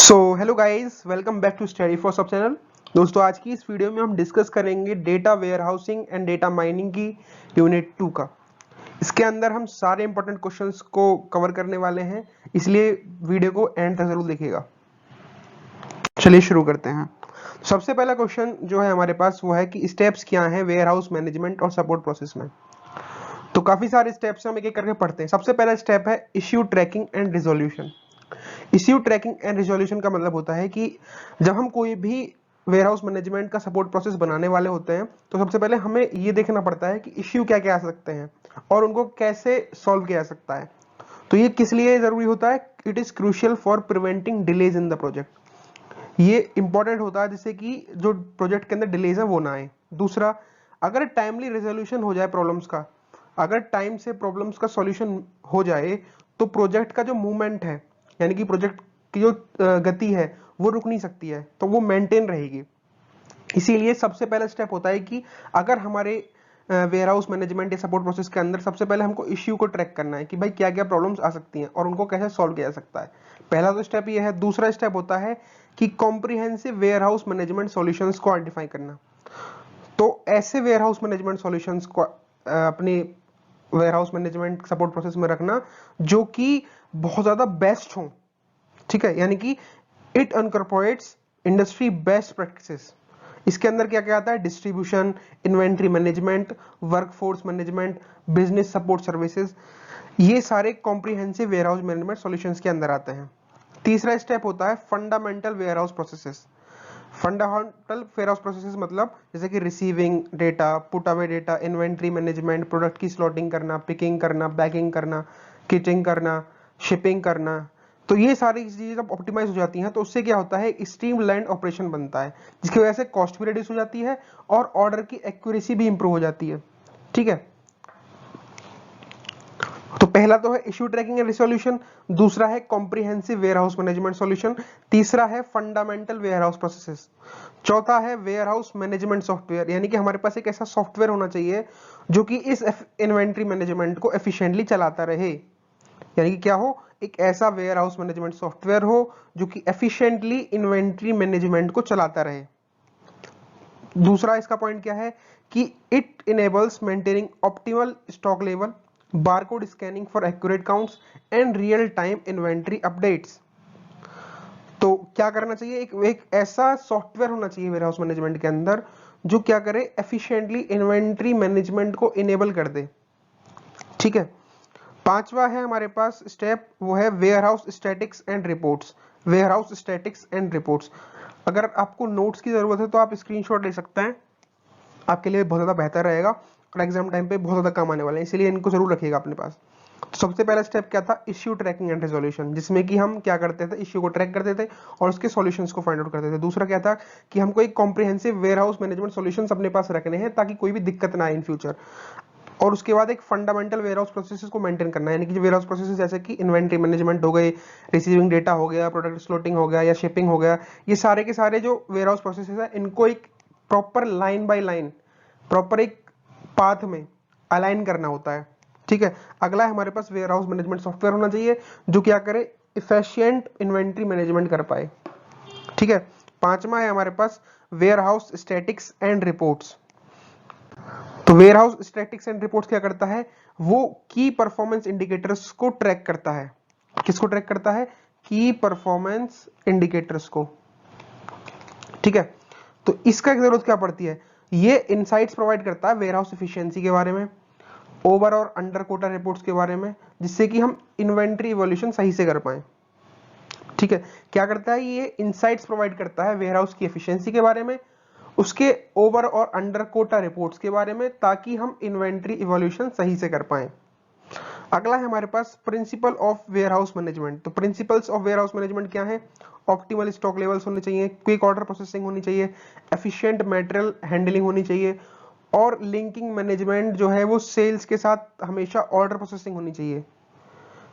So hello guys, welcome back to study for सब channel. दोस्तों, आज की इस वीडियो में हम डिस्कस करेंगे data warehousing and data mining की यूनिट 2 का। इसके अंदर हम सारे इंपॉर्टेंट क्वेश्चंस को कवर करने वाले हैं, इसलिए वीडियो को एंड तक जरूर देखिएगा। चलिए शुरू करते हैं। सबसे पहला क्वेश्चन जो है हमारे पास वो है कि स्टेप्स क्या हैं वेयर हाउस मैनेजमेंट और सपोर्ट प्रोसेस में। तो काफी सारे स्टेप्स हम एक एक करके पढ़ते हैं। सबसे पहला स्टेप है issue tracking and resolution. Issue tracking and resolution का मतलब होता है कि जब हम कोई भी वेयरहाउस मैनेजमेंट का सपोर्ट प्रोसेस बनाने वाले होते हैं तो सबसे पहले हमें ये देखना पड़ता है कि इश्यू क्या क्या आ सकते हैं और उनको कैसे सॉल्व किया जा सकता है। तो ये किस लिए जरूरी होता है? It is crucial for preventing delays in the project. ये इंपॉर्टेंट होता है जिससे कि जो प्रोजेक्ट के अंदर डिलेज है वो ना आए। दूसरा, अगर टाइमली रेजोल्यूशन हो जाए प्रॉब्लम्स का, अगर टाइम से प्रॉब्लम्स का सॉल्यूशन हो जाए तो प्रोजेक्ट का जो मूवमेंट है, यानी कि प्रोजेक्ट की जो गति है वो रुक नहीं सकती है, तो वो मेंटेन रहेगी। इसीलिए सबसे पहला स्टेप होता है कि अगर हमारे वेयर हाउस मैनेजमेंट या सपोर्ट प्रोसेस के अंदर सबसे पहले हमको इश्यू को ट्रैक करना है कि भाई क्या क्या प्रॉब्लम्स आ सकती हैं और उनको कैसे सॉल्व किया जा सकता है। पहला तो स्टेप ये है। दूसरा स्टेप होता है कि comprehensive warehouse management solutions को आइडेंटिफाई करना। तो ऐसे वेयर हाउस मैनेजमेंट सॉल्यूशंस को अपनी warehouse management support process में रखना जो कि बहुत ज्यादा बेस्ट हो। ठीक है, यानी कि it incorporates industry best practices. इसके अंदर क्या क्या आता है? Distribution, inventory management, workforce management, business support services, ये सारे कॉम्प्रिहेंसिव वेयरहाउस मैनेजमेंट सॉल्यूशंस के अंदर आते हैं। तीसरा स्टेप होता है fundamental warehouse processes. Fundamental warehouse processes मतलब जैसे कि receiving data, put away data, inventory management, product की स्लॉटिंग करना, पिकिंग करना, पैकिंग करना, किटिंग करना, शिपिंग करना। तो ये सारी चीजें जब ऑप्टिमाइज हो जाती हैं तो उससे क्या होता है? स्ट्रीमलाइन ऑपरेशन बनता है, जिसकी वजह से कॉस्ट भी रिड्यूस हो जाती है और ऑर्डर की एक्यूरेसी भी इंप्रूव हो जाती है। ठीक है, तो पहला तो है इश्यू ट्रैकिंग एंड रिसोल्यूशन, दूसरा है कॉम्प्रिहेंसिव वेयरहाउस मैनेजमेंट सॉल्यूशन, तीसरा है फंडामेंटल वेयरहाउस प्रोसेसेस, चौथा है वेयरहाउस मैनेजमेंट सॉफ्टवेयर, यानी कि हमारे पास एक ऐसा सॉफ्टवेयर होना चाहिए जो कि इस इन्वेंट्री मैनेजमेंट को एफिशिएंटली चलाता रहे। यानी कि क्या हो? एक ऐसा वेयर हाउस मैनेजमेंट सॉफ्टवेयर हो जो कि एफिशिएंटली इन्वेंट्री मैनेजमेंट को चलाता रहे। दूसरा इसका पॉइंट क्या है कि it enables maintaining optimal stock level, barcode scanning for accurate counts and real time inventory updates. तो क्या करना चाहिए? एक ऐसा सॉफ्टवेयर होना चाहिए वेयर हाउस मैनेजमेंट के अंदर जो क्या करे? एफिशिएंटली इन्वेंट्री मैनेजमेंट को इनेबल कर दे। ठीक है, पांचवा है हमारे पास स्टेप, वो है warehouse statics and reports. Warehouse statics and reports, अगर आपको नोट्स की जरूरत है तो आप स्क्रीनशॉट ले सकते हैं, आपके लिए बहुत ज्यादा बेहतर रहेगा और एग्जाम टाइम पे बहुत ज्यादा काम आने वाले हैं, इसलिए इनको जरूर रखिएगा अपने पास। तो सबसे पहला स्टेप क्या था? इश्यू ट्रैकिंग एंड रेजोल्यूशन, जिसमें कि हम क्या करते थे? इश्यू को ट्रैक करते थे और उसके सॉल्यूशंस को फाइंड आउट करते थे। दूसरा क्या था कि हमको एक comprehensive warehouse management solutions अपने पास रखने हैं ताकि कोई भी दिक्कत ना आए इन फ्यूचर। और उसके बाद एक फंडामेंटल वेयरहाउस प्रोसेसेस को मेंटेन करना है, यानी कि जो वेयरहाउस प्रोसेसेस जैसे कि इन्वेंट्री मैनेजमेंट हो गई, रिसीविंग डेटा हो गया, प्रोडक्ट स्लॉटिंग हो गया या शिपिंग हो गया, ये सारे के सारे जो वेयरहाउस प्रोसेसेस है इनको एक proper line by line, proper एक पाथ में अलाइन करना होता है। ठीक है, अगला है हमारे पास वेयरहाउस मैनेजमेंट सॉफ्टवेयर होना चाहिए जो क्या करे? इफिशिएंट इन्वेंट्री मैनेजमेंट कर पाए। ठीक है, पांचवा है हमारे पास वेयरहाउस स्टैटिक्स एंड रिपोर्ट्स। तो warehouse statics and reports क्या करता है? वो की परफॉर्मेंस इंडिकेटर्स को ट्रैक करता है। किसको ट्रैक करता है? की परफॉर्मेंस इंडिकेटर्स को। ठीक है, तो इसका जरूरत क्या पड़ती है? ये इनसाइट्स प्रोवाइड करता है वेयर हाउस एफिशिएंसी के बारे में, ओवर और अंडर कोटा रिपोर्ट्स के बारे में, जिससे कि हम इन्वेंट्री इवोल्यूशन सही से कर पाए। ठीक है, क्या करता है? ये इनसाइट्स प्रोवाइड करता है वेयर हाउस की एफिशिएंसी के बारे में, उसके ओवर और अंडर कोटा रिपोर्ट्स के बारे में, ताकि हम इन्वेंट्री इवोल्यूशन सही से कर पाए। अगला है हमारे पास principle of warehouse management. तो principles of warehouse management क्या है? ऑप्टिमल स्टॉक लेवल्स होने चाहिए, क्विक ऑर्डर प्रोसेसिंग होनी चाहिए, एफिशिएंट मटेरियल हैंडलिंग होनी चाहिए और लिंकिंग मैनेजमेंट जो है वो सेल्स के साथ हमेशा ऑर्डर प्रोसेसिंग होनी चाहिए,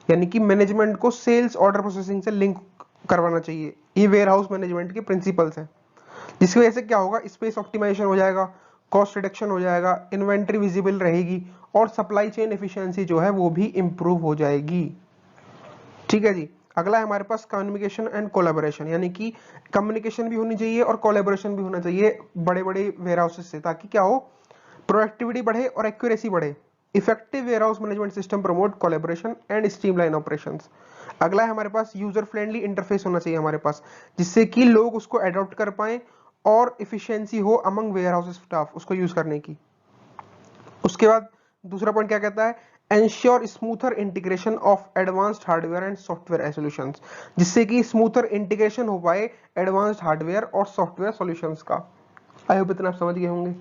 यानी कि मैनेजमेंट को सेल्स ऑर्डर प्रोसेसिंग से लिंक करवाना चाहिए। ये वेयर हाउस मैनेजमेंट के प्रिंसिपल्स हैं, जिसकी वजह से क्या होगा? स्पेस ऑप्टिमाइजेशन हो जाएगा, कॉस्ट रिडक्शन हो जाएगा, इन्वेंट्री विजिबल रहेगी और सप्लाई चेन एफिशिएंसी जो है वो भी इंप्रूव हो जाएगी। ठीक है जी, अगला है हमारे पास कम्युनिकेशन एंड कोलैबोरेशन, यानी कि कम्युनिकेशन भी होनी चाहिए और कोलैबोरेशन भी होना चाहिए बड़े बड़े वेयर हाउसेस से, ताकि क्या हो, प्रोडक्टिविटी बढ़े और एक्यूरेसी बढ़े। Effective warehouse management system promote collaboration and streamline operations. अगला है हमारे पास यूजर फ्रेंडली इंटरफेस होना चाहिए हमारे पास, जिससे कि लोग उसको अडॉप्ट कर पाए और इफिशियंसी हो अमंग वेयर हाउस स्टाफ उसको यूज करने की। उसके बाद दूसरा पॉइंट क्या कहता है, ensure smoother integration of advanced hardware and software solutions, जिससे कि स्मूथर इंटीग्रेशन हो पाए एडवांस्ड हार्डवेयर और सॉफ्टवेयर सॉल्यूशंस का। आई होप इतना आप समझ गए होंगे।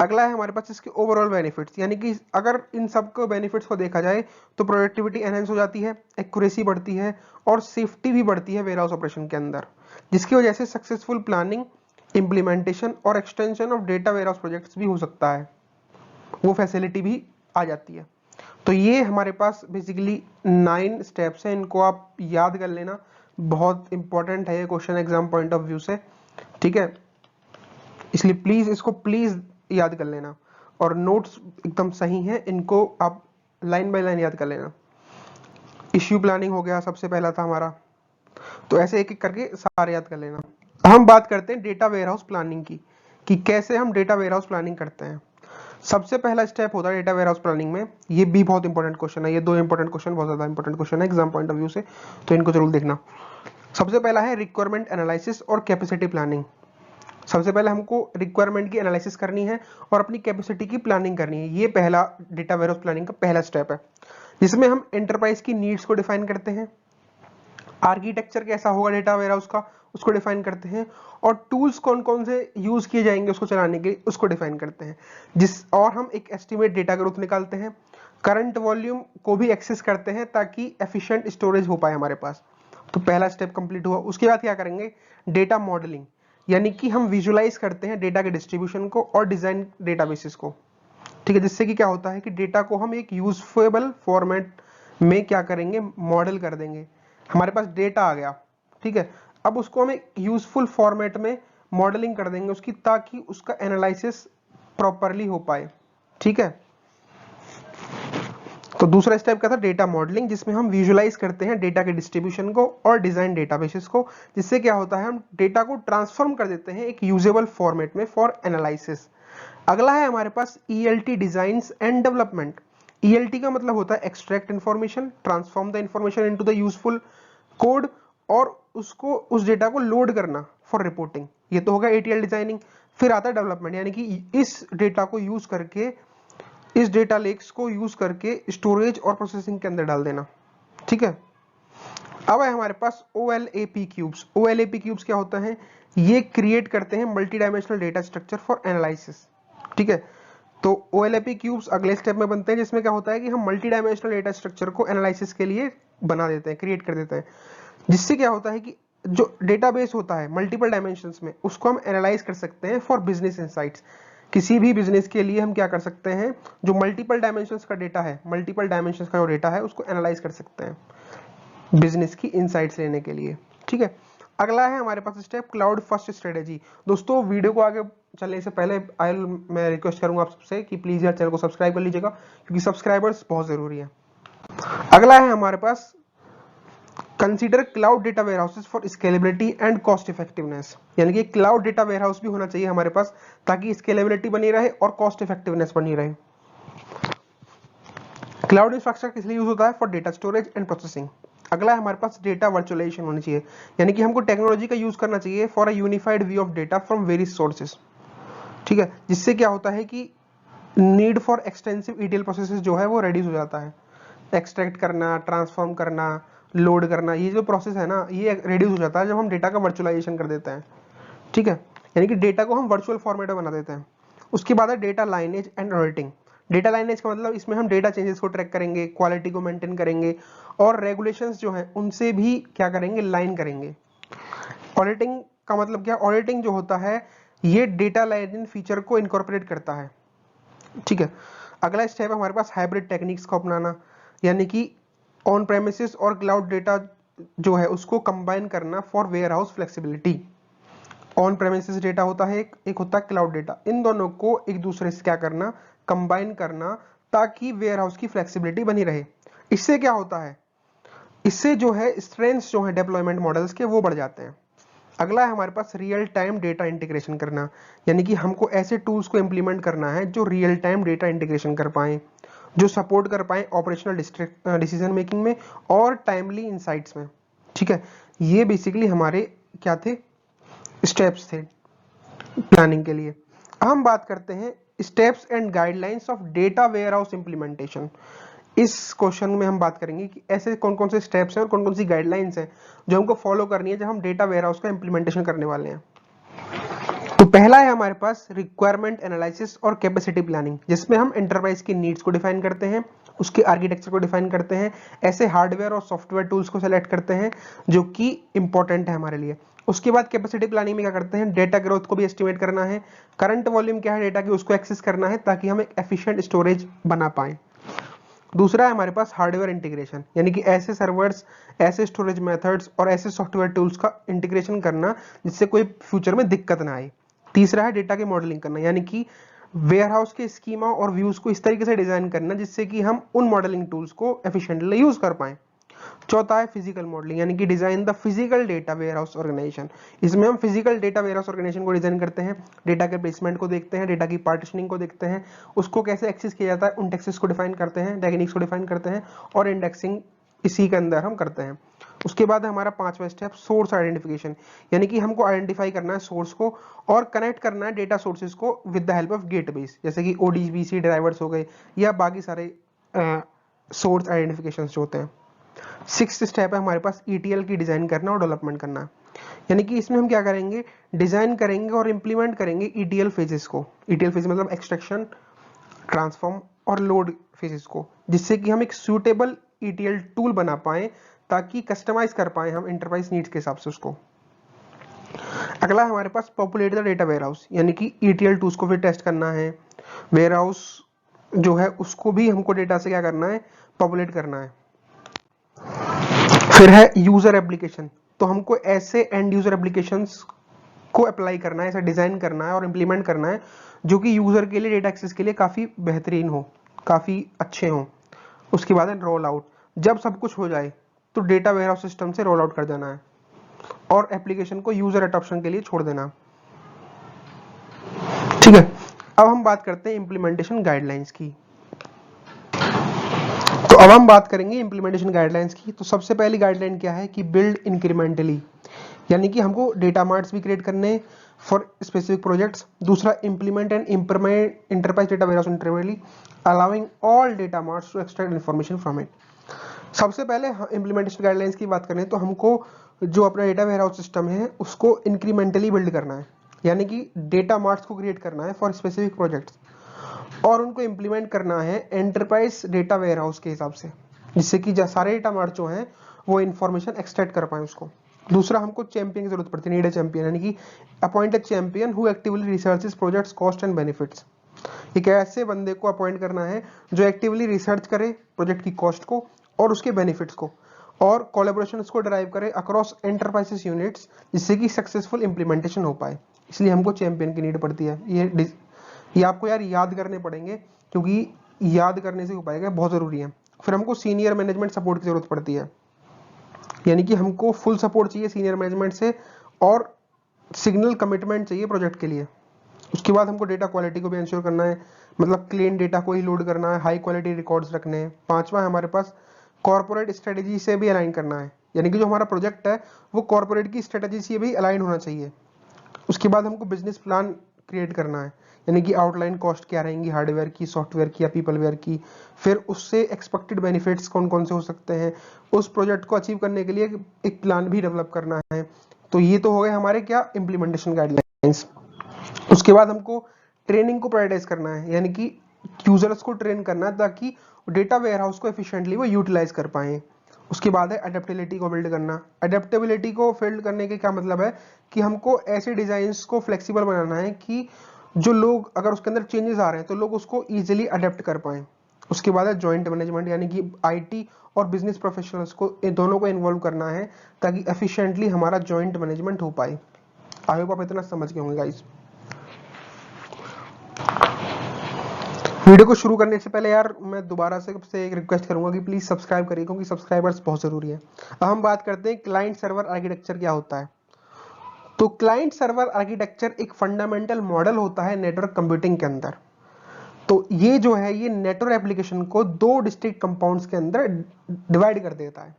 अगला है हमारे पास इसके ओवरऑल बेनिफिट्स, यानी कि अगर इन सबको बेनिफिट्स को देखा जाए तो प्रोडक्टिविटी एनहेंस हो जाती है, एक्यूरेसी बढ़ती है और सेफ्टी भी बढ़ती है वेयर हाउस ऑपरेशन के अंदर, जिसकी वजह से सक्सेसफुल प्लानिंग, इंप्लीमेंटेशन और extension of data warehouse projects भी हो सकता है, वो फैसिलिटी भी आ जाती है। तो ये हमारे पास बेसिकली 9 स्टेप्स हैं, इनको आप याद कर लेना, बहुत इंपॉर्टेंट है ये question exam point of view से, ठीक है। इसलिए प्लीज इसको प्लीज याद कर लेना, और नोट्स एकदम सही हैं, इनको आप लाइन बाय लाइन याद कर लेना। इश्यू प्लानिंग हो गया, सबसे पहला था हमारा, तो ऐसे एक एक करके सारे याद कर लेना। हम बात करते हैं डेटा वेयरहाउस प्लानिंग की, कि कैसे हम डेटा वेयरहाउस प्लानिंग करते हैं। सबसे पहला स्टेप होता है डेटा वेयरहाउस प्लानिंग में, ये भी बहुत इंपॉर्टेंट क्वेश्चन है, ये दो इंपॉर्टेंट क्वेश्चन बहुत ज्यादा इंपॉर्टेंट क्वेश्चन है एग्जाम पॉइंट ऑफ व्यू से, तो इनको जरूर देखना। सबसे पहला है रिक्वायरमेंट एनालिसिस और कैपेसिटी प्लानिंग। सबसे पहले हमको रिक्वायरमेंट की एनालिसिस करनी है और अपनी कैपेसिटी की प्लानिंग करनी है, ये पहला डेटा वेयरहाउस प्लानिंग का पहला स्टेप है, जिसमें हम एंटरप्राइज की नीड्स को डिफाइन करते हैं, आर्किटेक्चर कैसा होगा डेटा वेयरहाउस का उसको डिफाइन करते हैं, और टूल्स कौन कौन से यूज किए जाएंगे उसको चलाने के लिए उसको डिफाइन करते हैं, और हम एक एस्टिमेट डेटा ग्रोथ निकालते हैं, करंट वॉल्यूम को भी एक्सेस करते हैं ताकि एफिशिएंट स्टोरेज हो पाए हमारे पास। तो पहला स्टेप कंप्लीट हुआ। उसके बाद क्या करेंगे, डेटा मॉडलिंग, यानी कि हम विजुलाइज करते हैं डेटा के डिस्ट्रीब्यूशन को और डिजाइन डेटाबेसेस को, ठीक है, जिससे कि क्या होता है कि डेटा को हम एक यूजफेबल फॉर्मेट में क्या करेंगे, मॉडल कर देंगे। हमारे पास डेटा आ गया, ठीक है, अब उसको हम एक यूजफुल फॉर्मेट में मॉडलिंग कर देंगे उसकी, ताकि उसका एनालिसिस प्रॉपरली हो पाए, ठीक है। तो दूसरा स्टेप क्या था, डेटा मॉडलिंग, जिसमें हम विजुलाइज करते हैं डेटा के डिस्ट्रीब्यूशन को और डिजाइन डेटाबेसेस को, जिससे क्या होता है हम डेटा को ट्रांसफॉर्म कर देते हैं एक यूजेबल फॉर्मेट में फॉर एनालिसिस। अगला है हमारे पास ELT designs and development. ELT का मतलब होता है extract information, transform the information into the useful code, और उसको उस डेटा को लोड करना फॉर रिपोर्टिंग, ये तो होगा ETL डिजाइनिंग। फिर आता है डेवलपमेंट, यानी कि इस डेटा को यूज करके, इस डेटा लेक्स को यूज करके स्टोरेज और प्रोसेसिंग के अंदर डाल देना, ठीक है। अब है हमारे पास OLAP क्यूब्स। OLAP क्यूब्स क्या होता है, ये क्रिएट करते हैं multi dimensional data structure for analysis, ठीक है। तो OLAP क्यूब्स अगले स्टेप में बनते हैं, जिसमें क्या होता है कि हम मल्टी डायमेंशनल डेटा स्ट्रक्चर को एनालिसिस के लिए बना देते हैं, क्रिएट कर देते हैं, जिससे क्या होता है कि जो डेटाबेस होता है मल्टीपल डायमेंशंस में, उसको हम एनालाइज कर सकते हैं फॉर बिजनेस इंसाइट्स। किसी भी बिजनेस के लिए हम क्या कर सकते हैं, जो मल्टीपल डायमेंशंस का डेटा है, मल्टीपल डायमेंशंस का जो डेटा है उसको एनालाइज कर सकते हैं बिजनेस की इनसाइट्स लेने के लिए, ठीक है। अगला है हमारे पास स्टेप क्लाउड फर्स्ट स्ट्रेटेजी। दोस्तों वीडियो को आगे चलने से पहले मैं रिक्वेस्ट करूंगा आप सबसे कि प्लीज यार चैनल को सब्सक्राइब कर लीजिएगा, क्योंकि सब्सक्राइबर्स बहुत जरूरी है। अगला है हमारे पास consider cloud data warehouses for scalability and cost effectiveness, यानी कि क्लाउड डेटा वेयरहाउस भी होना चाहिए हमारे पास, ताकि स्केलेबिलिटी बनी रहे और कॉस्ट इफेक्टिवनेस बनी रहे। क्लाउड इंफ्रास्ट्रक्चर किस लिए यूज होता है, for data storage and processing. अगला है हमारे पास डेटा वर्चुअलाइजेशन होनी चाहिए, यानी कि हमको टेक्नोलॉजी का यूज करना चाहिए for a unified view of data from various sources, ठीक है, जिससे क्या होता है कि need for extensive ETL processes जो है वो रेड्यूस हो जाता है। एक्सट्रैक्ट करना, ट्रांसफॉर्म करना, लोड करना, ये जो प्रोसेस है ना, ये रेड्यूस हो जाता है जब हम डेटा का वर्चुअलाइजेशन कर देते हैं, ठीक है, यानी कि डेटा को हम वर्चुअल फॉर्मेट में बना देते हैं। उसके बाद है data lineage and auditing. Data lineage का मतलब इसमें हम डेटा चेंजेस को ट्रैक करेंगे, क्वालिटी को मेंटेन करेंगे, और रेगुलेशंस जो है उनसे भी क्या करेंगे, लाइन करेंगे। ऑडिटिंग का मतलब क्या, ऑडिटिंग जो होता है ये डेटा लाइनिंग फीचर को इनकॉर्पोरेट करता है, ठीक है। अगला स्टेप है हमारे पास हाइब्रिड टेक्निक्स को अपनाना, यानी कि ऑन प्रेमिसेस और क्लाउड डेटा जो है उसको कंबाइन करना for warehouse flexibility. On premises data होता है एक होता है क्लाउड डेटा, इन दोनों को एक दूसरे से क्या करना, कंबाइन करना, ताकि वेयर हाउस की फ्लेक्सिबिलिटी बनी रहे। इससे क्या होता है, इससे जो है स्ट्रेंथ्स जो है डिप्लॉयमेंट मॉडल्स के वो बढ़ जाते हैं। अगला है हमारे पास रियल टाइम डेटा इंटीग्रेशन करना, यानी कि हमको ऐसे टूल्स को इंप्लीमेंट करना है जो रियल टाइम डेटा इंटीग्रेशन कर पाए, जो सपोर्ट कर पाए ऑपरेशनल डिसीजन मेकिंग में और टाइमली इनसाइट्स में। ठीक है, ये बेसिकली हमारे क्या थे, स्टेप्स थे प्लानिंग के लिए। अब हम बात करते हैं steps and guidelines of data warehouse implementation. इस क्वेश्चन में हम बात करेंगे कि ऐसे कौन कौन से स्टेप्स हैं और कौन कौन सी गाइडलाइंस हैं जो हमको फॉलो करनी है जब हम डेटा वेयरहाउस का इंप्लीमेंटेशन करने वाले हैं। तो पहला है हमारे पास रिक्वायरमेंट एनालिसिस और कैपेसिटी प्लानिंग, जिसमें हम एंटरप्राइज की नीड्स को डिफाइन करते हैं, उसके आर्किटेक्चर को डिफाइन करते हैं, ऐसे हार्डवेयर और सॉफ्टवेयर टूल्स को सेलेक्ट करते हैं जो कि इंपॉर्टेंट है हमारे लिए। उसके बाद कैपेसिटी प्लानिंग में क्या करते हैं, डेटा ग्रोथ को भी एस्टिमेट करना है, करंट वॉल्यूम क्या है डेटा की उसको एक्सेस करना है ताकि हम एक एफिशिएंट स्टोरेज बना पाए। दूसरा है हमारे पास हार्डवेयर इंटीग्रेशन, यानी कि ऐसे सर्वर्स, ऐसे स्टोरेज मेथड्स और ऐसे सॉफ्टवेयर टूल्स का इंटीग्रेशन करना जिससे कोई फ्यूचर में दिक्कत ना आए। तीसरा है डेटा की मॉडलिंग करना, यानी कि वेयरहाउस के स्कीमा और व्यूज को इस तरीके से डिजाइन करना जिससे कि हम उन मॉडलिंग टूल्स को एफिशिएंटली यूज कर पाए। चौथा है फिजिकल मॉडलिंग, यानी कि design the physical data warehouse organisation. इसमें हम फिजिकल डेटा वेयरहाउस ऑर्गेनाइजेशन को डिजाइन करते हैं, डेटा के प्लेसमेंट को देखते हैं, डेटा की पार्टीशनिंग को देखते हैं, उसको कैसे एक्सेस किया जाता है उन टेक्सेस को डिफाइन करते हैं, टेक्निक्स को डिफाइन करते हैं और इंडेक्सिंग इसी के अंदर हम करते हैं। उसके बाद हमारा पांचवा स्टेप सोर्स आइडेंटिफिकेशन, यानी कि हमको आइडेंटिफाई करना है सोर्स को और कनेक्ट करना है डेटा सोर्सेज को विद द हेल्प ऑफ गेटबेस, जैसे कि ओडीबीसी ड्राइवर्स हो गए या बाकी सारे सोर्स आइडेंटिफिकेशंस जो होते हैं। सिक्स्थ स्टेप है हमारे पास ईटीएल की डिजाइन करना और डेवलपमेंट करना, यानी कि इसमें हम क्या करेंगे, डिजाइन करेंगे और इंप्लीमेंट करेंगे ईटीएल फेजेस को। ईटीएल फेज मतलब एक्सट्रैक्शन, ट्रांसफॉर्म और लोड फेजेस को, जिससे कि हम एक सूटेबल ईटीएल टूल बना पाए ताकि कस्टमाइज कर पाए हम एंटरप्राइज नीड्स के हिसाब से उसको। अगला हमारे पास पॉपुलेट द डेटा वेयरहाउस, यानी कि ईटीएल टूल्स को फिर टेस्ट करना है, वेयरहाउस जो है उसको भी हमको डेटा से क्या करना है, पॉपुलेट करना है। फिर है यूजर एप्लीकेशन, तो हमको ऐसे एंड यूजर एप्लीकेशंस को अप्लाई करना है, ऐसा डिजाइन करना है और इंप्लीमेंट करना है जो कि यूजर के लिए डेटा एक्सेस के लिए काफी बेहतरीन हो, काफी अच्छे हो। उसके बाद है रोल आउट, जब सब कुछ हो जाए तो डेटा वेयरहाउस सिस्टम से रोल आउट कर देना है और एप्लीकेशन को यूजर एडॉप्शन के लिए छोड़ देना। ठीक है, अब हम बात करते हैं इंप्लीमेंटेशन गाइडलाइंस की। तो अब हम बात करेंगे इंप्लीमेंटेशन गाइडलाइंस की। तो सबसे पहली गाइडलाइन क्या है कि बिल्ड इंक्रीमेंटली, यानी कि हमको डेटा मार्ट्स भी क्रिएट करने फॉर स्पेसिफिक प्रोजेक्ट्स। दूसरा implement and implement enterprise data warehouse internally allowing all data marts to extract information from it. सबसे पहले इंप्लीमेंटेशन गाइडलाइंस की बात करें तो हमको जो अपना डेटा वेयरहाउस सिस्टम है उसको इंक्रीमेंटली बिल्ड करना है, यानी कि डेटा मार्ट्स को क्रिएट करना है फॉर स्पेसिफिक प्रोजेक्ट्स और उनको इंप्लीमेंट करना है एंटरप्राइज डेटा वेयरहाउस के हिसाब से, जिससे कि सारे डेटा मार्ट जो हैं वो इंफॉर्मेशन एक्सट्रैक्ट कर पाए उसको। दूसरा हमको चैंपियन की जरूरत पड़ती है, नीड ए चैंपियन, यानी कि appoint a champion who actively researches projects cost and benefits. एक ऐसे बंदे को अपॉइंट करना है जो एक्टिवली रिसर्च करे प्रोजेक्ट की कॉस्ट को और उसके बेनिफिट्स को और कोलैबोरेशन को ड्राइव करे अक्रॉस एंटरप्राइजेस यूनिट्स, जिससे कि सक्सेसफुल इंप्लीमेंटेशन हो पाए। इसलिए हमको चैंपियन की नीड पड़ती है। ये आपको यार याद करने पड़ेंगे क्योंकि याद करने से हो पाएगा, बहुत जरूरी है। फिर हमको सीनियर मैनेजमेंट सपोर्ट की जरूरत पड़ती है, यानी कि हमको फुल सपोर्ट चाहिए सीनियर मैनेजमेंट से और सिग्नल कमिटमेंट चाहिए प्रोजेक्ट के लिए। उसके बाद हमको डेटा क्वालिटी को भी इंश्योर करना है, मतलब क्लीन डेटा को ही लोड करना है, हाई क्वालिटी रिकॉर्ड्स रखने हैं। पांचवा है हमारे पास कॉर्पोरेट स्ट्रेटेजी से भी अलाइन करना है, यानी कि जो हमारा प्रोजेक्ट है वो कॉर्पोरेट की स्ट्रेटेजी से भी अलाइन होना चाहिए। उसके बाद हमको बिजनेस प्लान क्रिएट करना है, यानी कि आउटलाइन कॉस्ट क्या रहेंगी हार्डवेयर की, सॉफ्टवेयर की या पीपलवेयर की, फिर उससे एक्सपेक्टेड बेनिफिट्स कौन कौन से हो सकते हैं, उस प्रोजेक्ट को अचीव करने के लिए एक प्लान भी डेवलप करना है। तो ये तो हो गए हमारे क्या इंप्लीमेंटेशन गाइडलाइंस। उसके बाद हमको ट्रेनिंग को प्रायोरिटाइज करना है, यानी कि यूजर्स को ट्रेन करना है ताकि डेटा वेयरहाउस को एफिशिएंटली वो यूटिलाइज कर पाए। उसके बाद है अडेप्टेबिलिटी को बिल्ड करना। अडेप्टेबिलिटी को बिल्ड करने के क्या मतलब है कि हमको ऐसे डिजाइन्स को फ्लेक्सिबल बनाना है कि जो लोग अगर उसके अंदर चेंजेस आ रहे हैं तो लोग उसको इजीली अडेप्ट कर पाए। उसके बाद है जॉइंट मैनेजमेंट, यानी कि आईटी और बिजनेस प्रोफेशनल्स को इन दोनों को इन्वॉल्व करना है ताकि एफिशिएंटली हमारा जॉइंट मैनेजमेंट हो पाए। आई होप आप इतना समझ गए होंगे गाइस। वीडियो को शुरू करने से पहले यार मैं दोबारा से एक रिक्वेस्ट करूंगा कि प्लीज सब्सक्राइब करिए, क्योंकि सब्सक्राइबर्स बहुत जरूरी है। अब हम बात करते हैं क्लाइंट सर्वर आर्किटेक्चर क्या होता है। तो क्लाइंट सर्वर आर्किटेक्चर एक फंडामेंटल मॉडल होता है नेटवर्क कंप्यूटिंग के अंदर। तो ये जो है ये नेटवर्क एप्लीकेशन को दो डिस्ट्रिक्ट कंपाउंड्स के अंदर डिवाइड कर देता है,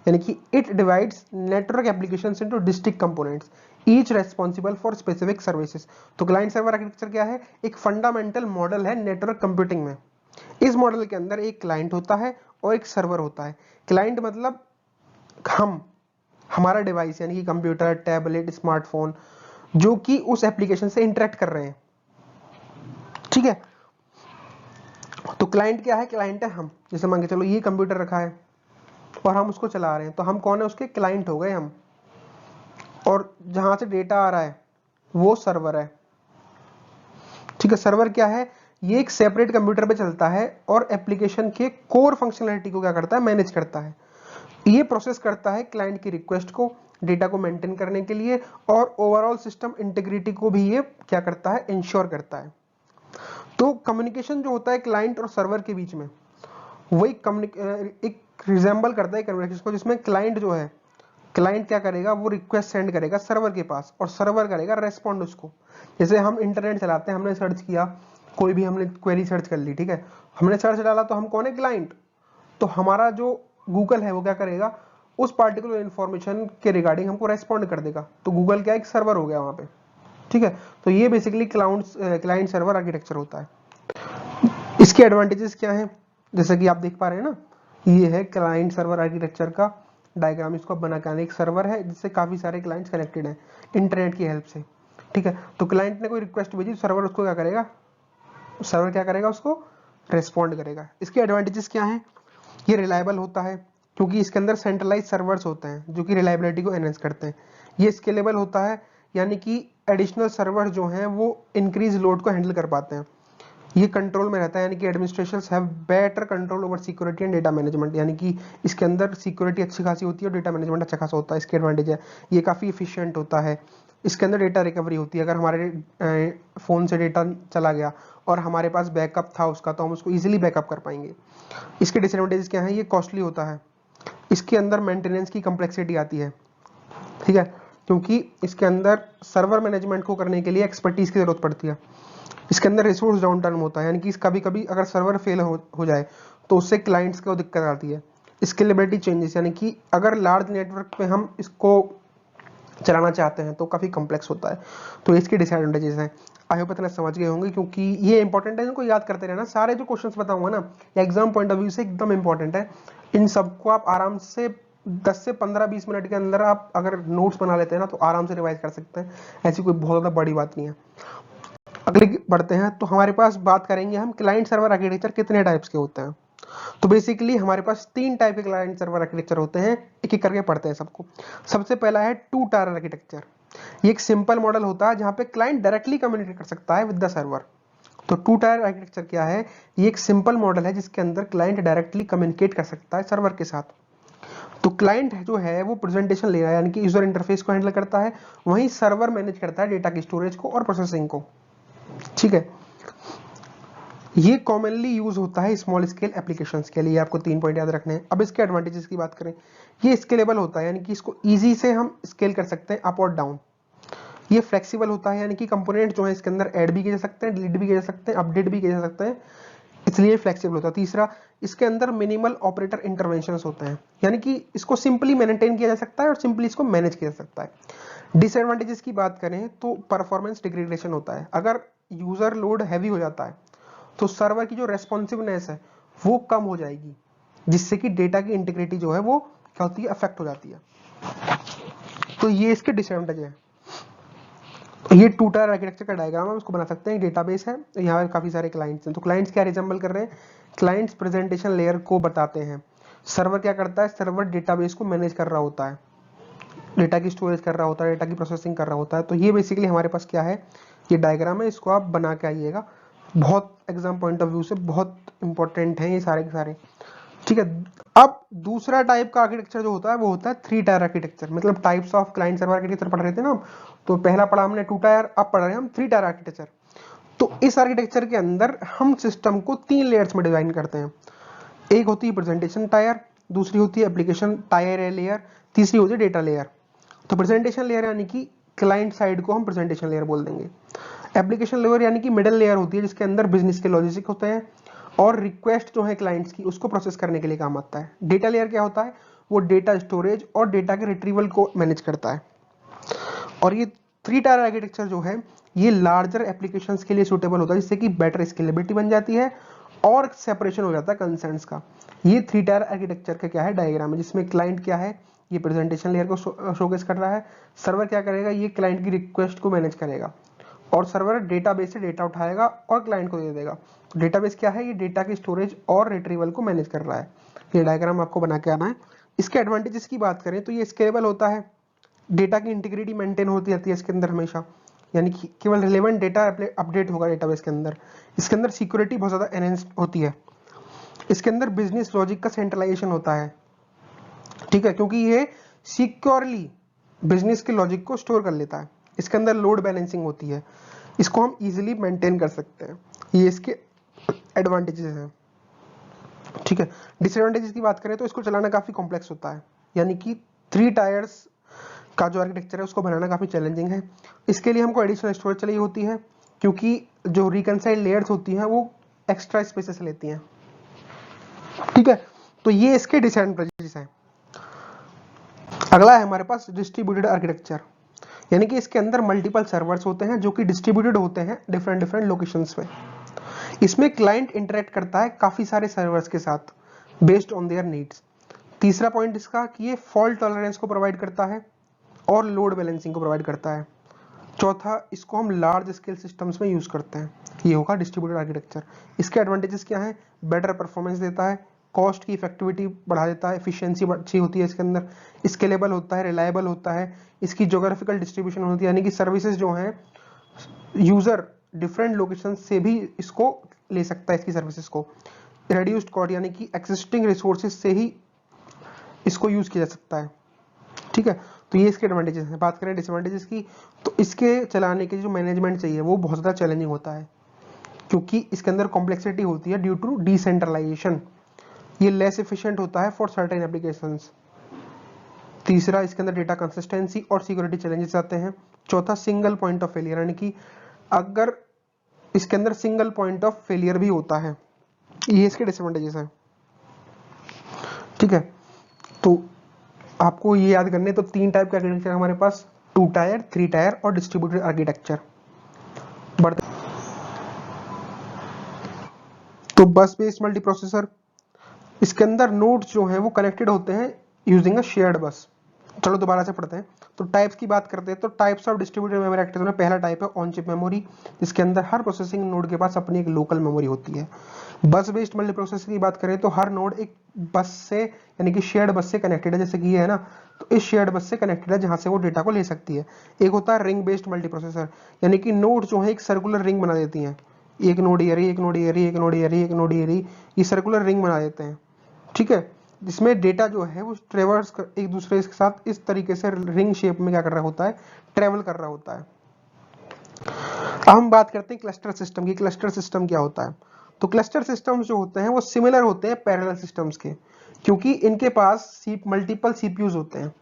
यानी कि it divides network applications into district components each responsible for specific services. तो क्लाइंट सर्वर आर्किटेक्चर क्या है? एक फंडामेंटल मॉडल है नेटवर्क कंप्यूटिंग में। इस मॉडल के अंदर एक क्लाइंट होता है और एक सर्वर होता है। क्लाइंट मतलब हमारा डिवाइस, यानी कि कंप्यूटर, टैबलेट, स्मार्टफोन, जो कि उस एप्लीकेशन से इंटरेक्ट कर रहे हैं। ठीक है, तो क्लाइंट क्या है? क्लाइंट है हम। जैसे मान के चलो ये कंप्यूटर रखा है और हम उसको चला रहे हैं, तो हम कौन है? उसके क्लाइंट हो गए हम। और जहां से डेटा आ रहा है वो सर्वर है। ठीक है, सर्वर क्या है? ये एक सेपरेट कंप्यूटर पे चलता है और एप्लीकेशन के कोर फंक्शनलिटी को क्या करता है? मैनेज करता है। ये प्रोसेस करता है क्लाइंट की रिक्वेस्ट को, डेटा को मेंटेन करने के लिए, और ओवरऑल सिस्टम इंटीग्रिटी को भी ये क्या करता है? इंश्योर करता है। तो कम्युनिकेशन जो होता है क्लाइंट और सर्वर के बीच में, वही एक रिजेंबल करता है कम्युनिकेशन को, जिसमें क्लाइंट जो है, क्लाइंट क्या करेगा? वो रिक्वेस्ट सेंड करेगा सर्वर के पास और सर्वर करेगा रेस्पॉन्ड उसको। जैसे हम इंटरनेट चलाते हैं, हमने सर्च किया, कोई भी हमने क्वेरी सर्च कर ली, ठीक है, हमने सर्च डाला, तो हम कौन है? क्लाइंट। तो हमारा जो गूगल है वो क्या करेगा? उस पार्टिकुलर इंफॉर्मेशन के रिगार्डिंग हमको रेस्पॉन्ड कर देगा। तो गूगल क्या? एक सर्वर हो गया वहां पे। ठीक है, तो ये बेसिकली क्लाइंट सर्वर आर्किटेक्चर होता है। इसके एडवांटेजेस क्या है? जैसे कि आप देख पा रहे हैं ना, ये है क्लाइंट सर्वर आर्किटेक्चर का डायग्राम। इसको बना के एक सर्वर है जिससे काफी सारे क्लाइंट्स कनेक्टेड हैं इंटरनेट की हेल्प से। ठीक है, तो क्लाइंट ने कोई रिक्वेस्ट भेजी, सर्वर उसको क्या करेगा? सर्वर क्या करेगा? उसको रेस्पॉन्ड करेगा। इसके एडवांटेजेस क्या है? ये रिलायबल होता है, क्योंकि इसके अंदर सेंट्रलाइज सर्वर्स होते हैं जो कि रिलायबिलिटी को एनहेंस करते हैं। ये स्केलेबल होता है, यानी कि एडिशनल सर्वर जो हैं वो इंक्रीज लोड को हैंडल कर पाते हैं। ये कंट्रोल में रहता है, यानी कि administrations have better control over security and data management, यानी कि इसके अंदर सिक्योरिटी अच्छी खासी होती है और डेटा मैनेजमेंट अच्छा खासा होता है। इसके एडवांटेज है, ये काफ़ी एफिशिएंट होता है। इसके अंदर डेटा रिकवरी होती है। अगर हमारे फ़ोन से डेटा चला गया और हमारे पास बैकअप था उसका, तो हम उसको ईजिली बैकअप कर पाएंगे। इसके डिसएडवांटेज क्या है? ये कॉस्टली होता है। इसके अंदर मेंटेनेंस की कम्प्लेक्सिटी आती है। ठीक है, क्योंकि इसके अंदर सर्वर मैनेजमेंट को करने के लिए एक्सपर्टीज की जरूरत पड़ती है। इसके अंदर रिसोर्स डाउन टाइम होता है, यानी कि कभी कभी अगर सर्वर फेल हो जाए तो उससे क्लाइंट्स को दिक्कत आती है। स्केलेबिलिटी चेंजेस, यानी कि अगर लार्ज नेटवर्क पे हम इसको चलाना चाहते हैं तो काफी कॉम्प्लेक्स होता है। तो इसके डिसएडवांटेजेस हैं। आई होप इतना समझ गए होंगे, क्योंकि ये इंपॉर्टेंट है, इनको याद करते रहना। सारे जो क्वेश्चंस बताऊंगा ना, एग्जाम पॉइंट ऑफ व्यू से एकदम इंपॉर्टेंट है। इन सबको आप आराम से 10 से 15-20 मिनट के अंदर आप अगर नोट्स बना लेते हैं ना, तो आराम से रिवाइज कर सकते हैं। ऐसी कोई बहुत ज्यादा बड़ी बात नहीं है। अगले बढ़ते हैं, तो हमारे पास बात करेंगे हम क्लाइंट सर्वर आर्किटेक्चर कितने टाइप्स के होते हैं। तो बेसिकली हमारे पास 3 टाइप के क्लाइंट सर्वर आर्किटेक्चर होते हैं, एक एक करके पढ़ते हैं सबको। सबसे पहला है टू टायर आर्किटेक्चर। ये एक सिंपल मॉडल होता है जहां पे क्लाइंट डायरेक्टली कम्युनिकेट कर सकता है विद द सर्वर। तो टू टायर आर्किटेक्चर क्या है? ये एक सिंपल मॉडल है जिसके अंदर क्लाइंट डायरेक्टली कम्युनिकेट कर सकता है सर्वर के साथ। तो क्लाइंट जो है वो प्रेजेंटेशन ले रहा है, यानी कि यूजर इंटरफेस को हैंडल करता है, वहीं सर्वर मैनेज करता है डेटा की स्टोरेज को और प्रोसेसिंग को। ठीक है, ये कॉमनली यूज होता है स्मॉल स्केल एप्लीकेशंस के लिए। आपको 3 पॉइंट याद रखने हैं। अब इसके एडवांटेजेस की बात करें, ये स्केलेबल होता है, यानी कि इसको इजी से हम स्केल कर सकते हैं अप और डाउन। ये फ्लेक्सिबल होता है, यानी कि कंपोनेंट जो है इसके अंदर ऐड भी किए जा सकते हैं, डिलीट भी किए जा सकते हैं, अपडेट भी किए जा सकते हैं, इसलिए फ्लेक्सिबल होता है। तीसरा, इसके अंदर मिनिमल ऑपरेटर इंटरवेंशंस होते हैं, यानी कि इसको सिंपली मेंटेन किया जा सकता है और सिंपली इसको मैनेज किया जा सकता है। डिसएडवांटेजेस की बात करें तो परफॉर्मेंस डिग्रेडेशन होता है। अगर यूजर लोड हैवी हो जाता है तो सर्वर की जो रेस्पॉन्सिवनेस है वो कम हो जाएगी, जिससे कि डेटा की इंटीग्रिटी जो है वो क्या होती है? अफेक्ट हो जाती है। तो ये इसके डिसएडवांटेज है। ये टू टायर आर्किटेक्चर का डायग्राम हम इसको बना सकते हैं। डेटाबेस है, यहाँ पे काफी सारे क्लाइंट्स हैं। तो क्लाइंट्स क्या रिजेंबल कर रहे हैं? क्लाइंट्स प्रेजेंटेशन लेयर को बताते हैं। सर्वर क्या करता है? सर्वर डेटाबेस को मैनेज कर रहा होता है, डेटा की स्टोरेज कर रहा होता है, डेटा की प्रोसेसिंग कर रहा होता है। तो ये बेसिकली हमारे पास क्या है? ये डायग्राम है, इसको आप बना के आइएगा। बहुत एग्जाम पॉइंट ऑफ व्यू से बहुत इंपॉर्टेंट है ये सारे के सारे। ठीक है, अब दूसरा टाइप का आर्किटेक्चर जो होता है वो होता है 3 टायर आर्किटेक्चर। मतलब types of client server architecture पढ़ रहे थे ना हम, तो पहला पढ़ा हमने 2 टायर, अब पढ़ रहे हैं हम 3 टायर आर्किटेक्चर। तो इस आर्किटेक्चर के अंदर हम सिस्टम को 3 लेयर्स में डिजाइन करते हैं। एक होती है प्रेजेंटेशन टायर, दूसरी होती है एप्लीकेशन टायर लेयर, तीसरी होती है डेटा लेयर। तो प्रेजेंटेशन लेयर यानी कि क्लाइंट साइड को हम प्रेजेंटेशन लेयर बोल देंगे। एप्लीकेशन लेयर यानी कि मिडिल लेयर होती है जिसके अंदर बिजनेस के लॉजिक होते हैं और रिक्वेस्ट जो है क्लाइंट्स की उसको प्रोसेस करने के लिए काम आता है। डेटा लेयर क्या होता है, वो डेटा स्टोरेज और डेटा के रिट्रीवल को मैनेज करता है। और ये 3 टायर आर्किटेक्चर जो है ये लार्जर एप्लीकेशंस के लिए सूटेबल होता है, जिससे कि बेटर स्केलेबिलिटी बन जाती है और सेपरेशन हो जाता है कंसर्न्स का। ये 3 टायर आर्किटेक्चर का क्या है डायग्राम है, जिसमें क्लाइंट क्या है, ये प्रेजेंटेशन लेयर को शोकेस कर रहा है। सर्वर क्या करेगा, ये क्लाइंट की रिक्वेस्ट को मैनेज करेगा और सर्वर डेटाबेस से डेटा उठाएगा और क्लाइंट को दे देगा। तो डेटाबेस क्या है, ये डेटा की स्टोरेज और रिट्रीवल को मैनेज कर रहा है। ये डायग्राम आपको बना के आना है। इसके एडवांटेजेस की बात करें तो ये स्केलेबल होता है, डेटा की इंटीग्रिटी मेंटेन होती रहती है इसके अंदर हमेशा, यानी कि केवल रिलेवेंट डेटा अपडेट होगा डेटाबेस के अंदर। इसके अंदर सिक्योरिटी बहुत ज़्यादा एनहेंस होती है। इसके अंदर बिजनेस लॉजिक का सेंट्रलाइजेशन होता है, ठीक है, क्योंकि ये सिक्योरली बिजनेस के लॉजिक को स्टोर कर लेता है। इसके अंदर लोड बैलेंसिंग होती है, इसको हम इजीली मेंटेन कर सकते हैं। ये इसके एडवांटेजेस हैं, ठीक है। डिसएडवांटेजेस की बात करें तो इसको चलाना काफी कॉम्प्लेक्स होता है, यानी कि 3 टायर्स का जो आर्किटेक्चर है उसको बनाना काफी चैलेंजिंग है। इसके लिए हमको एडिशनल स्टोरेज चाहिए होती है, क्योंकि जो रिकनसाइल्ड लेयर्स होती हैं वो एक्स्ट्रा स्पेसेस लेती हैं, ठीक है। तो ये इसके डिसएडवांटेजेस हैं। अगला है हमारे पास डिस्ट्रीब्यूटेड आर्किटेक्चर, यानी कि इसके अंदर मल्टीपल सर्वर्स होते हैं जो कि डिस्ट्रीब्यूटेड होते हैं डिफरेंट डिफरेंट लोकेशंस पे। इसमें क्लाइंट इंटरेक्ट करता है काफी सारे सर्वर्स के साथ बेस्ड ऑन देयर नीड्स। तीसरा पॉइंट इसका कि ये फॉल्ट टॉलरेंस को प्रोवाइड करता है और लोड बैलेंसिंग को प्रोवाइड करता है। चौथा, इसको हम लार्ज स्केल सिस्टम्स में यूज करते हैं। ये होगा डिस्ट्रीब्यूटेड आर्किटेक्चर। इसके एडवांटेजेस क्या है, बेटर परफॉर्मेंस देता है, कॉस्ट की इफेक्टिविटी बढ़ा देता है, एफिशिएंसी अच्छी होती है इसके अंदर, स्केलेबल होता है, रिलायबल होता है। इसकी ज्योग्राफिकल डिस्ट्रीब्यूशन होती है, यानी कि सर्विसेज जो हैं यूजर डिफरेंट लोकेशन से भी इसको ले सकता है इसकी सर्विसेज को। रिड्यूस्ड कॉस्ट, यानी कि एक्सिस्टिंग रिसोर्सेज से ही इसको यूज किया जा सकता है, ठीक है। तो ये इसके एडवांटेजेस हैं। बात करें डिसएडवांटेजेस की, तो इसके चलाने के जो मैनेजमेंट चाहिए वो बहुत ज़्यादा चैलेंजिंग होता है, क्योंकि इसके अंदर कॉम्प्लेक्सिटी होती है ड्यू टू डिसेंट्रलाइजेशन। ये लेस एफिशिएंट होता है फॉर सर्टेन एप्लीकेशंस। तीसरा, इसके अंदर डेटा कंसिस्टेंसी और सिक्योरिटी चैलेंजेस आते हैं। चौथा, सिंगल पॉइंट ऑफ फेलियर, यानी कि अगर इसके अंदर सिंगल पॉइंट ऑफ फेलियर भी होता है। ये इसके डिसएडवांटेजेस हैं, ठीक है। तो आपको ये याद करने तो 3 टाइप के आर्किटेक्चर हमारे पास, 2 टायर, 3 टायर और डिस्ट्रीब्यूटेड आर्किटेक्चर। बढ़ते तो बस बेस्ड मल्टी प्रोसेसर, इसके अंदर नोड्स जो हैं वो कनेक्टेड होते हैं यूजिंग अ शेयर्ड बस। चलो दोबारा से पढ़ते हैं। तो टाइप्स की बात करते हैं तो types of distributed memory architecture में पहला टाइप है ऑन चिप मेमोरी, जिसके अंदर हर प्रोसेसिंग नोड के पास अपनी एक लोकल मेमोरी होती है। बस बेस्ड मल्टी प्रोसेसर की बात करें तो हर नोड एक बस से यानी कि शेयर्ड बस से कनेक्टेड है, जैसे कि ये है ना, तो इस शेयर्ड बस से कनेक्टेड है जहां से वो डेटा को ले सकती है। एक होता है रिंग बेस्ड मल्टी प्रोसेसर, यानी कि नोड जो है एक सर्कुलर रिंग बना देती हैं, एक नोड ये रही, एक नोड ये रही, एक नोड ये रही, एक नोड ये रही, ये सर्कुलर रिंग बना देते हैं, ठीक है। जिसमें डेटा जो है वो ट्रेवर्स एक दूसरे के साथ इस तरीके से रिंग शेप में क्या कर रहा होता है, ट्रेवल कर रहा होता है। अब हम बात करते हैं क्लस्टर सिस्टम की। क्लस्टर सिस्टम क्या होता है, तो क्लस्टर सिस्टम्स जो होते हैं वो सिमिलर होते हैं पैरेलल सिस्टम्स के, क्योंकि इनके पास मल्टीपल सीपीयूज होते हैं।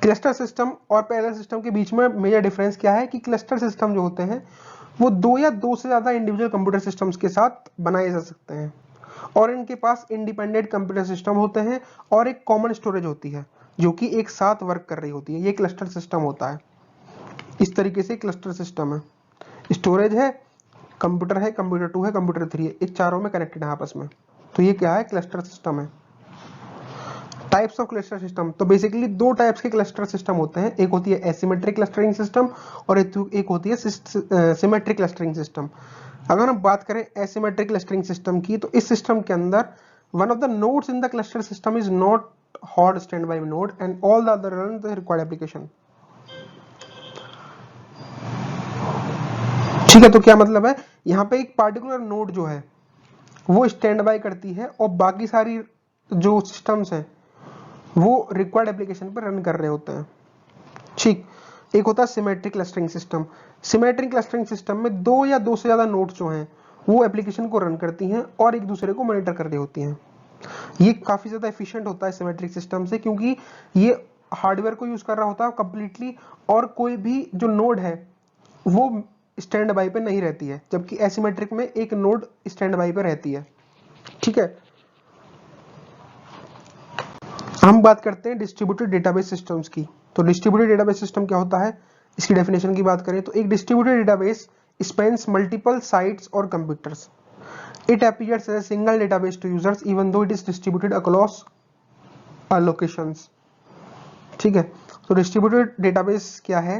क्लस्टर सिस्टम और पैरेलल सिस्टम के बीच में मेजर डिफरेंस क्या है कि क्लस्टर सिस्टम जो होते हैं वो 2 या 2 से ज्यादा इंडिविजुअल कंप्यूटर सिस्टम्स के साथ बनाए जा सकते हैं, और इनके पास इंडिपेंडेंट कंप्यूटर सिस्टम होते हैं और एक कॉमन स्टोरेज होती है जो कि एक साथ वर्क कर रही होती है। ये क्लस्टर सिस्टम होता है। इस तरीके से क्लस्टर सिस्टम है, स्टोरेज है, कंप्यूटर है, कंप्यूटर 2 है, कंप्यूटर 3 है, इस चारों में कनेक्टेड है आपस में। तो ये क्या है, क्लस्टर सिस्टम है। टाइप्स ऑफ क्लस्टर सिस्टम, तो बेसिकली 2 टाइप्स के क्लस्टर सिस्टम होते हैं, एक होती है एसिमेट्रिक क्लस्टरिंग सिस्टम और एक होती है सिमेट्रिक क्लस्टरिंग सिस्टम। अगर हम बात करें एसिमेट्रिक क्लस्टरिंग सिस्टम की, तो इस सिस्टम के अंदर one of the nodes in the cluster system is not hot stand by node and all the other run the required application, ठीक है। तो क्या मतलब है, यहाँ पे एक पार्टिकुलर नोड जो है वो स्टैंड बाय करती है और बाकी सारी जो सिस्टम्स हैं वो रिक्वायर्ड एप्लीकेशन पर रन कर रहे होते हैं, ठीक। एक होता है symmetric clustering system. Symmetric clustering system में दो या दो से ज्यादा नोड्स जो हैं वो एप्लीकेशन को रन करती हैं और एक दूसरे को मॉनिटर कर रही होती हैं। ये काफी ज्यादा एफिशिएंट होता है सिमेट्रिक सिस्टम से, क्योंकि ये हार्डवेयर को यूज कर रहा होता है कंप्लीटली, और कोई भी जो नोड है वो स्टैंड बाई पे नहीं रहती है, जबकि एसिमेट्रिक में एक नोड स्टैंड बाई पे रहती है। ठीक है, हम बात करते हैं डिस्ट्रीब्यूटेड डेटाबेस सिस्टम्स की। तो डिस्ट्रीब्यूटेड डेटाबेस सिस्टम क्या होता है, इसकी डेफिनेशन की बात करें तो एक distributed database spans multiple sites और computers. It appears as a single database to users even though it is distributed across locations। ठीक है, तो डिस्ट्रीब्यूटेड डेटाबेस क्या है,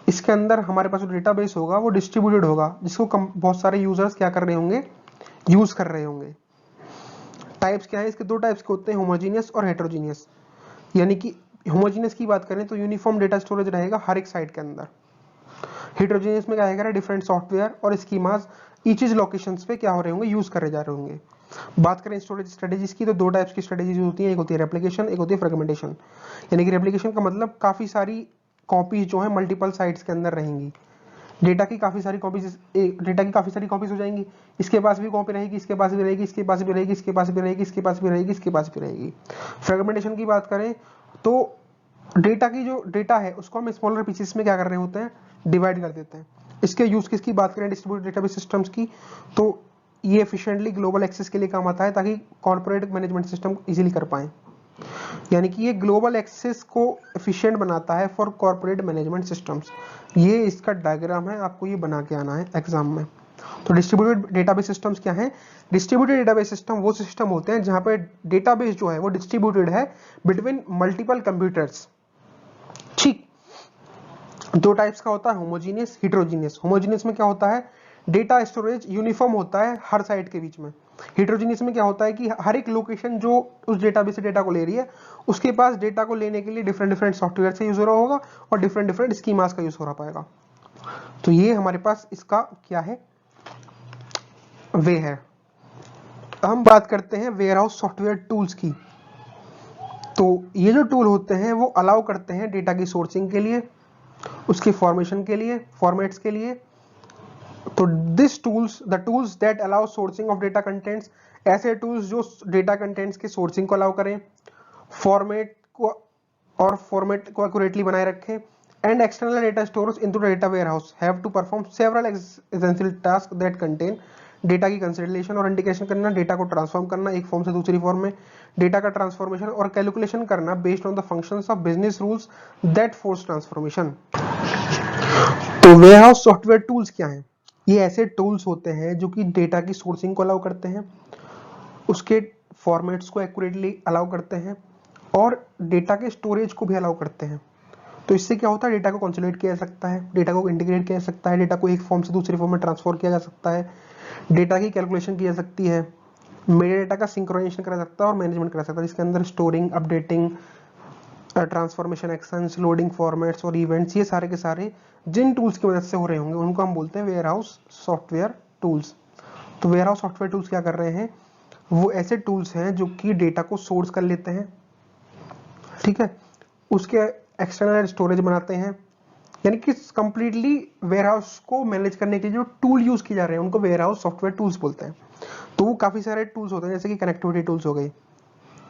इसके अंदर हमारे पास जो डेटाबेस होगा वो डिस्ट्रीब्यूटेड होगा, जिसको बहुत सारे यूजर्स क्या कर रहे होंगे, यूज कर रहे होंगे। टाइप्स क्या है इसके, दो टाइप्स के होते हैं, होमोजीनियस और हेटेरोजीनियस। यानी कि होमोजीनियस की बात करें तो यूनिफॉर्म डेटा स्टोरेज रहेगा हर एक साइट के अंदर। हेटेरोजीनियस में क्या रहेगा, डिफरेंट सॉफ्टवेयर और स्कीमास ईच इज लोकेशंस पे क्या हो रहे होंगे, यूज करे जा रहे होंगे। बात करें स्टोरेज स्ट्रेटेजीज की तो दो टाइप्स की स्ट्रेटेजीज होती हैं, एक होती है रेप्लिकेशन, एक होती है फ्रेगमेंटेशन। यानी कि रेप्लिकेशन का मतलब काफी सारी कॉपीज जो है मल्टीपल साइट्स के अंदर रहेंगी, डेटा की काफी सारी कॉपीज हो जाएंगी, इसके पास भी कॉपी रहेगी, इसके पास भी रहेगी, इसके पास भी रहेगी, इसके पास भी रहेगी, इसके पास भी रहेगी, इसके पास भी रहेगी। फ्रेगमेंटेशन की बात करें तो डेटा की जो डेटा है उसको हम स्मॉलर पीसेस में क्या कर रहे होते हैं, डिवाइड कर देते हैं। इसके यूज केस की बात करें डिस्ट्रीब्यूटेड डेटाबेस सिस्टम्स की, तो ये एफिशिएंटली ग्लोबल एक्सेस के लिए काम आता है, ताकि कॉर्पोरेट मैनेजमेंट सिस्टम इजीली कर पाए। यानी कि ये ग्लोबल एक्सेस को एफिशिएंट बनाता है फॉर कॉर्पोरेट मैनेजमेंट सिस्टम्स। ये इसका डायग्राम है, आपको ये बना के आना है एग्जाम में। तो डिस्ट्रीब्यूटेड डेटाबेस सिस्टम्स क्या है, डिस्ट्रीब्यूटेड डेटाबेस सिस्टम वो सिस्टम होते हैं जहां पे डेटाबेस जो है वो डिस्ट्रीब्यूटेड है बिटवीन मल्टीपल कंप्यूटर्स। ठीक, दो टाइप्स का होता है, होमोजीनियस, हेटेरोजीनियस। होमोजीनियस में क्या होता है, डेटा स्टोरेज यूनिफॉर्म होता है हर साइट के बीच में। हेटेरोजीनियस में क्या होता है कि हर एक लोकेशन जो उस डेटाबेस से डेटा को ले रही है उसके पास डेटा को लेने के लिए डिफरेंट सॉफ्टवेयर से यूज हो रहा होगा और डिफरेंट स्कीमास का यूज हो रहा पाएगा। तो ये हमारे पास इसका क्या है, वे है। हम बात करते हैं वेयरहाउस सॉफ्टवेयर टूल्स की। तो ये जो टूल होते हैं वो अलाउ करते हैं डेटा की सोर्सिंग के लिए, उसके फॉर्मेशन के लिए, फॉर्मेट्स के लिए। तो the tools that allow sourcing of data contents, ऐसे टूल्स जो डेटा कंटेंट्स के सोर्सिंग को अलाउ करें, फॉर्मेट को एक्यूरेटली बनाए रखें, and external data stores into data warehouse have to perform several essential task that contain data की consideration और इंडिकेशन करना, डेटा को ट्रांसफॉर्म करना एक फॉर्म से दूसरी फॉर्म में, डेटा का ट्रांसफॉर्मेशन और कैलकुलेशन करना based on the functions of business rules that force transformation. तो वेयरहाउस सॉफ्टवेयर टूल्स क्या हैं, ये ऐसे टूल्स होते हैं जो कि डेटा की सोर्सिंग को अलाउ करते हैं, उसके फॉर्मेट्स को एक्यूरेटली अलाउ करते हैं और डेटा के स्टोरेज को भी अलाउ करते हैं। तो इससे क्या होता है, डेटा को कंसोलिडेट किया जा सकता है, डेटा को इंटीग्रेट किया जा सकता है, डेटा को एक फॉर्म से दूसरी फॉर्म में ट्रांसफर किया जा सकता है, डेटा की कैलकुलेशन की जा सकती है, मेटा डेटा का सिंक्रोनाइजेशन करा सकता है और मैनेजमेंट करा सकता है, जिसके अंदर storing, updating, transformation actions, loading formats और इवेंट्स, ये सारे के सारे जिन टूल्स की मदद से हो रहे होंगे उनको हम बोलते हैं वेयरहाउस सॉफ्टवेयर टूल्स। तो वेयरहाउस सॉफ्टवेयर टूल्स क्या कर रहे हैं, वो ऐसे टूल्स हैं जो कि डेटा को सोर्स कर लेते हैं, ठीक है, उसके एक्सटर्नल स्टोरेज बनाते हैं। यानी कि कंप्लीटली वेयरहाउस को मैनेज करने के लिए जो टूल यूज किए जा रहे हैं उनको वेयरहाउस सॉफ्टवेयर टूल्स बोलते हैं। तो वो काफी सारे टूल्स होते हैं, जैसे कि कनेक्टिविटी टूल्स हो गए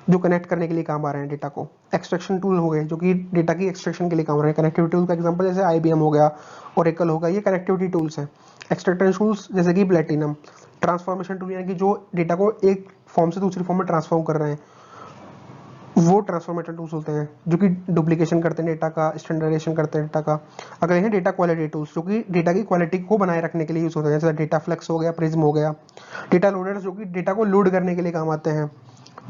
जो कनेक्ट करने के लिए काम आ रहे हैं डेटा को, एक्सट्रैक्शन टूल हो गए जो कि डेटा की एक्सट्रैक्शन के लिए काम आ रहे हैं। कनेक्टिविटी टूल का एग्जांपल जैसे IBM हो गया, ओरेकल हो गया, ये कनेक्टिविटी टूल्स हैं। एक्सट्रैक्शन टूल्स जैसे कि प्लेटिनम, ट्रांसफॉर्मेशन टूल यानी कि जो डेटा को एक फॉर्म से दूसरी फॉर्म में ट्रांसफॉर्म कर रहे हैं, वो ट्रांसफॉर्मेटर टूल्स होते हैं जो कि डुप्लीकेशन करते हैं डेटा का, स्टैंडर्डाइजेशन करते हैं डेटा का। अगले हैं डेटा क्वालिटी टूल्स जो कि डेटा की क्वालिटी को बनाए रखने के लिए यूज होते हैं, जैसे डेटा फ्लेक्स हो गया, प्रिज्म हो गया। डेटा लोडर्स जो कि डेटा को लोड करने के लिए काम आते हैं।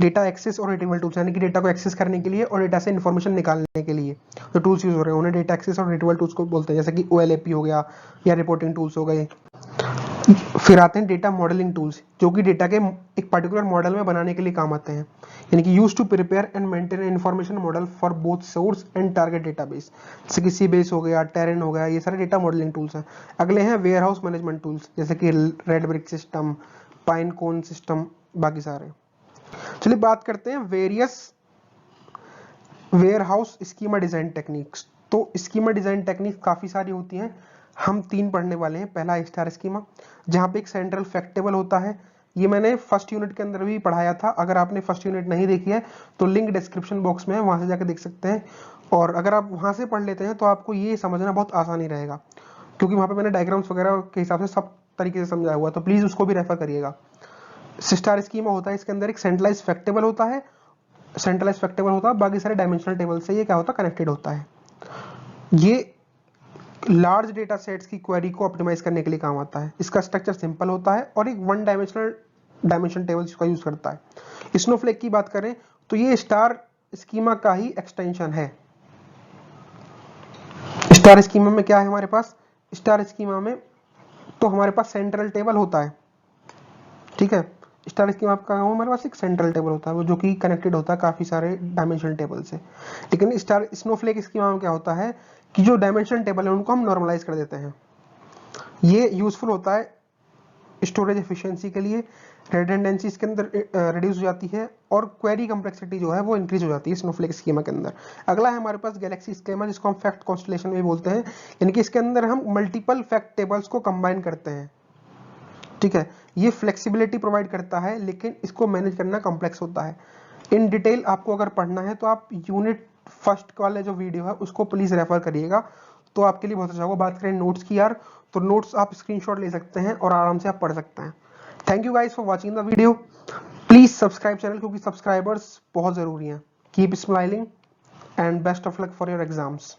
डेटा एक्सेस और रिट्रीवल टूल्स यानी कि डेटा को एक्सेस करने के लिए और डेटा से इन्फॉर्मेशन निकालने के लिए जो टूल्स यूज हो रहे हैं उन्हें डेटा एक्सेस और रिट्रीवल टूल्स को बोलते हैं, जैसे कि OLAP हो गया या रिपोर्टिंग टूल्स हो गए। फिर आते हैं डेटा मॉडलिंग टूल्स जो कि डेटा के एक पर्टिकुलर मॉडल में बनाने के लिए काम आते हैं, यानी कि use to prepare and maintain information model for both source and target database, जैसे कि सीबेस हो गया, टेरेन हो गया, ये सारे डेटा मॉडलिंग टूल्स हैं। अगले हैं वेयरहाउस मैनेजमेंट टूल्स जैसे कि रेडब्रिक सिस्टम, पाइनकोन सिस्टम, बाकी सारे। चलिए बात करते हैं various warehouse schema design techniques. तो स्कीमा डिजाइन टेक्निक काफी सारी होती हैं, हम 3 पढ़ने वाले हैं। पहला है स्टार स्कीमा, जहां पे एक सेंट्रल फैक्ट टेबल होता है। ये मैंने फर्स्ट यूनिट के अंदर भी पढ़ाया था, अगर आपने फर्स्ट यूनिट नहीं देखी है तो लिंक डिस्क्रिप्शन बॉक्स में है, वहां से जाकर देख सकते हैं। और अगर आप वहां से पढ़ लेते हैं तो आपको ये समझना बहुत आसानी रहेगा, क्योंकि वहां पे मैंने डायग्राम्स वगैरह के हिसाब से सब तरीके से समझाया हुआ है, तो प्लीज उसको भी रेफर करिएगा। स्टार स्कीमा होता है, इसके अंदर एक सेंट्रलाइज फैक्ट टेबल होता है, बाकी सारे डायमेंशनल टेबल से ये क्या होता है, कनेक्टेड होता है। ये लार्ज डेटा सेट्स की क्वेरी को ऑप्टिमाइज करने के लिए काम आता है। इसका स्ट्रक्चर सिंपल होता है और एक वन डायमेंशनल डायमेंशन टेबल का यूज करता है। स्नोफ्लेक की बात करें तो ये स्टार स्कीमा का ही एक्सटेंशन है। स्टार स्कीमा में क्या है हमारे पास, स्टार स्कीमा में तो हमारे पास सेंट्रल टेबल होता है, ठीक है। स्टार स्कीमा का हमारे पास एक सेंट्रल टेबल होता है, वो जो कि कनेक्टेड होता है काफी सारे डायमेंशन टेबल से। लेकिन स्टार स्नोफ्लेक स्कीमा में क्या होता है कि जो डायमेंशन टेबल है उनको हम नॉर्मलाइज कर देते हैं। ये यूजफुल होता है स्टोरेज एफिशिएंसी के लिए, रिडंडेंसी इसके अंदर रिड्यूस हो जाती है और क्वेरी कॉम्प्लेक्सिटी जो है वो इंक्रीज हो जाती है स्नोफ्लेक स्कीमा के अंदर। अगला है हमारे पास गैलेक्सी स्कीमा, जिसको हम फैक्ट कॉन्स्टलेशन में बोलते हैं, यानी कि इसके अंदर हम मल्टीपल फैक्ट टेबल्स को कंबाइन करते हैं, ठीक है। ये फ्लेक्सिबिलिटी प्रोवाइड करता है, लेकिन इसको मैनेज करना कॉम्प्लेक्स होता है। इन डिटेल आपको अगर पढ़ना है तो आप यूनिट फर्स्ट वाले जो वीडियो है उसको प्लीज रेफर करिएगा, तो आपके लिए बहुत अच्छा होगा। बात करें नोट्स की यार, तो नोट्स आप स्क्रीनशॉट ले सकते हैं और आराम से आप पढ़ सकते हैं। Thank you guys for watching the video, please subscribe channel, क्योंकि सब्सक्राइबर्स बहुत जरूरी हैं। Keep smiling and best of luck for your exams.